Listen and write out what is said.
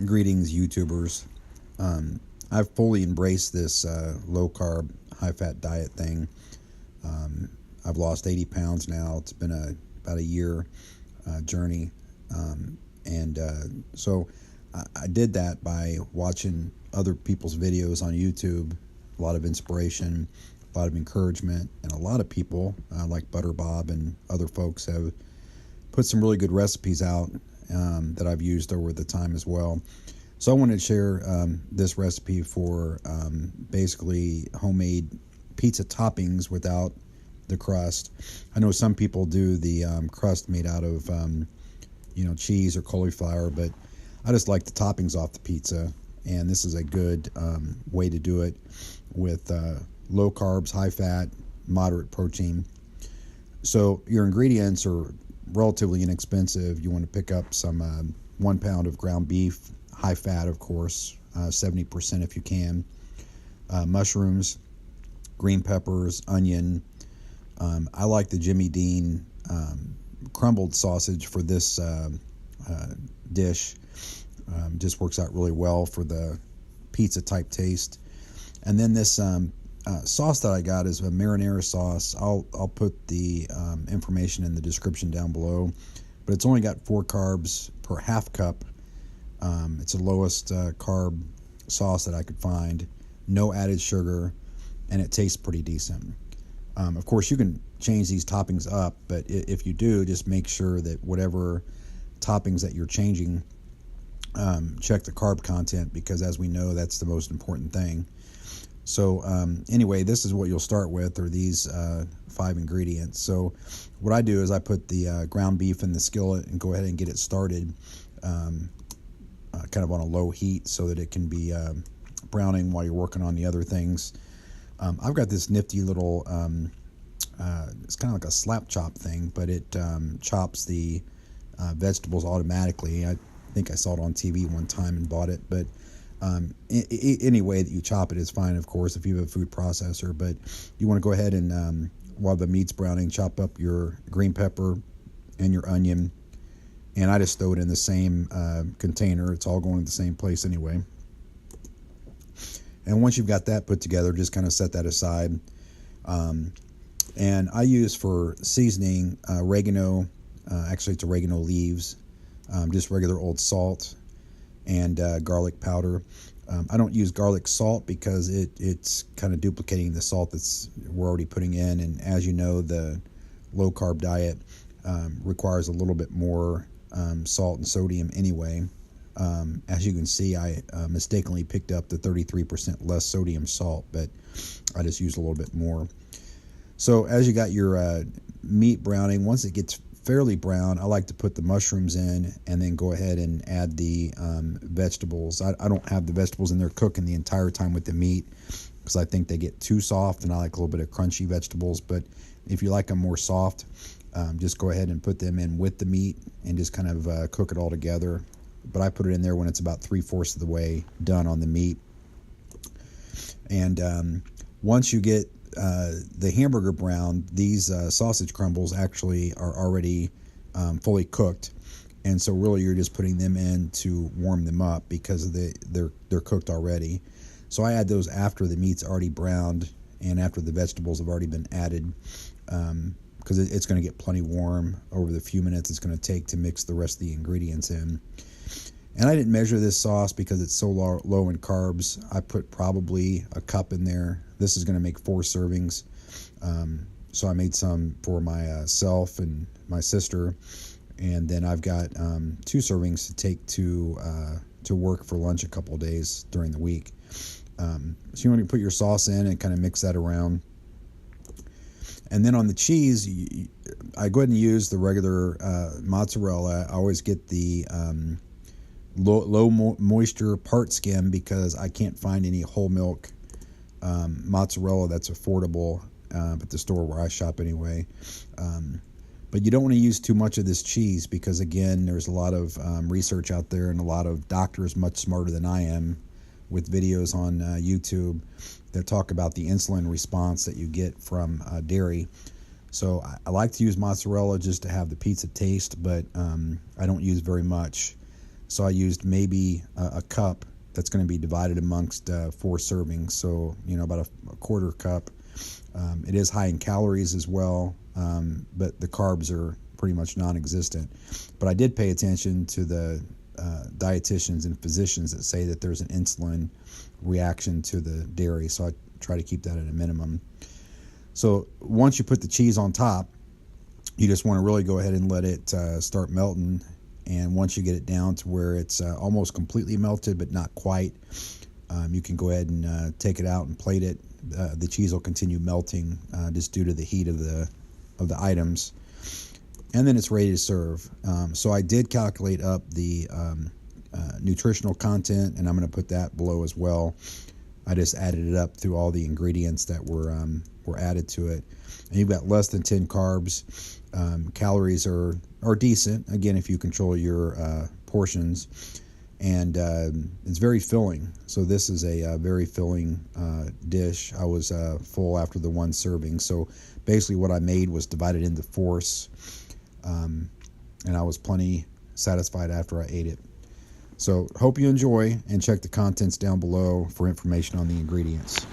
Greetings, YouTubers. I've fully embraced this low carb, high fat diet thing. I've lost 80 pounds now. It's been about a year journey. So I did that by watching other people's videos on YouTube. A lot of inspiration, a lot of encouragement, and a lot of people like Butter Bob and other folks have put some really good recipes out that I've used over the time as well. So I wanted to share this recipe for basically homemade pizza toppings without the crust. I know some people do the crust made out of cheese or cauliflower, but I just like the toppings off the pizza, and this is a good way to do it with low carbs, high fat, moderate protein. So your ingredients are relatively inexpensive. You want to pick up some 1 pound of ground beef, high fat, of course, 70% if you can, mushrooms, green peppers, onion. I like the Jimmy Dean crumbled sausage for this dish. Just works out really well for the pizza type taste. And then this sauce that I got is a marinara sauce. I'll put the information in the description down below, but it's only got 4 carbs per half cup. It's the lowest carb sauce that I could find. No added sugar, and it tastes pretty decent. Of course, you can change these toppings up, but if you do, just make sure that whatever toppings that you're changing, check the carb content, because as we know, that's the most important thing. So anyway, this is what you'll start with, are these 5 ingredients. So what I do is I put the ground beef in the skillet and go ahead and get it started kind of on a low heat so that it can be browning while you're working on the other things. I've got this nifty little, it's kind of like a slap chop thing, but it chops the vegetables automatically. I think I saw it on TV one time and bought it, but any way that you chop it is fine, of course, if you have a food processor. But you want to go ahead and, while the meat's browning, chop up your green pepper and your onion. And I just throw it in the same container. It's all going to the same place anyway. And once you've got that put together, just kind of set that aside. And I use for seasoning oregano. Actually, it's oregano leaves, just regular old salt, and garlic powder. I don't use garlic salt because it's kind of duplicating the salt we're already putting in. And as you know, the low carb diet requires a little bit more salt and sodium anyway. As you can see, I mistakenly picked up the 33% less sodium salt, but I just used a little bit more. So as you got your meat browning, once it gets fairly brown, I like to put the mushrooms in and then go ahead and add the vegetables. I don't have the vegetables in there cooking the entire time with the meat because I think they get too soft, and I like a little bit of crunchy vegetables. But if you like them more soft, just go ahead and put them in with the meat and just kind of cook it all together. But I put it in there when it's about 3/4 of the way done on the meat. And once you get the hamburger brown, these sausage crumbles actually are already fully cooked, and so really you're just putting them in to warm them up because they're cooked already. So I add those after the meat's already browned and after the vegetables have already been added, because it's going to get plenty warm over the few minutes it's going to take to mix the rest of the ingredients in. And I didn't measure this sauce because it's so low in carbs. I put probably a cup in there. This is going to make 4 servings. So I made some for myself and my sister. And then I've got 2 servings to take to work for lunch a couple of days during the week. So you want to put your sauce in and kind of mix that around. And then on the cheese, I go ahead and use the regular mozzarella. I always get the low moisture part skim because I can't find any whole milk mozzarella that's affordable at the store where I shop anyway. But you don't want to use too much of this cheese because, again, there's a lot of research out there and a lot of doctors much smarter than I am with videos on YouTube that talk about the insulin response that you get from dairy. So I like to use mozzarella just to have the pizza taste, but I don't use very much. So I used maybe a cup that's going to be divided amongst 4 servings. So, about a quarter cup. It is high in calories as well, but the carbs are pretty much non-existent. But I did pay attention to the dietitians and physicians that say that there's an insulin reaction to the dairy, so I try to keep that at a minimum. So once you put the cheese on top, you just want to really go ahead and let it start melting. And once you get it down to where it's almost completely melted but not quite, you can go ahead and take it out and plate it. The cheese will continue melting just due to the heat of the items, and then it's ready to serve. So I did calculate up the nutritional content, and I'm going to put that below as well. I just added it up through all the ingredients that were added to it, and you've got less than 10 carbs. Calories are decent, again, if you control your portions, and it's very filling. So this is a very filling dish. I was full after the 1 serving. So basically what I made was divided into 4s, and I was plenty satisfied after I ate it. So hope you enjoy, and check the contents down below for information on the ingredients.